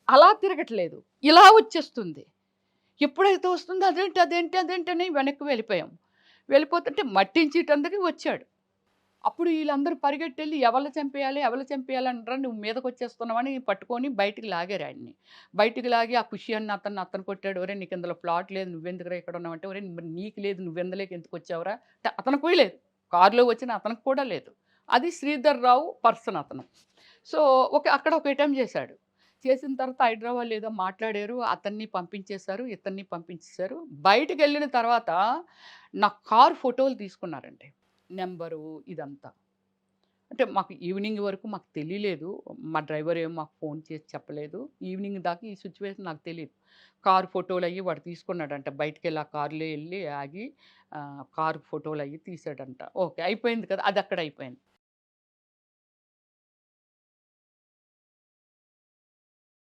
అలా తిరగట్లేదు. ఇలా వచ్చేస్తుంది. ఎప్పుడైతే వస్తుందో అదేంటి అని వెనక్కి వెళ్ళిపోయాం. వెళ్ళిపోతుంటే మట్టించేటందుకు వచ్చాడు. అప్పుడు ఈళ్ళందరూ పరిగెట్టెళ్ళి ఎవరిని చంపేయాలి అనరా నువ్వు మీదకొచ్చేస్తున్నావని పట్టుకొని బయటికి లాగారు ఆయన్ని. బయటికి లాగి ఆ ఖుషి అన్న అతను కొట్టాడు. "ఒరేయ్! నీకిందులో ప్లాట్ లేదు. నువ్వెందుకురా ఇక్కడ ఉన్నావంటే" "ఒరేయ్! మరి నీకు లేదు. నువ్వెందులోకి ఎందుకొచ్చావురా?" అంటే అతనికి లేదు. కారులో వచ్చిన అతనికి కూడా లేదు. అది శ్రీధర్ రావు పర్సన్ అతను. సో, అక్కడ ఒక అటెంప్ట్ చేశాడు. చేసిన తర్వాత హైదరాబాద్‌లో ఏదో మాట్లాడారు. అతన్ని పంపించేశారు. ఇతన్ని పంపించేశారు. బయటికెళ్ళిన తర్వాత నా కారు ఫోటోలు తీసుకున్నారండి. నంబరు ఇదంతా. అంటే మాకు ఈవినింగ్ వరకు మాకు తెలియలేదు. మా డ్రైవర్ ఏమో మాకు ఫోన్ చేసి చెప్పలేదు. ఈవినింగ్ దాకా ఈ సిట్యుయేషన్ నాకు తెలీదు. కారు ఫోటోలయ్యి వాడు తీసుకున్నాడంట. బయటికెళ్ళి ఆ కారులో ఎళ్లి ఆగి కారు ఫోటోలయ్యి తీసాడంట. ఓకే. అయిపోయింది కదా! అదక్కడ అయిపోయింది.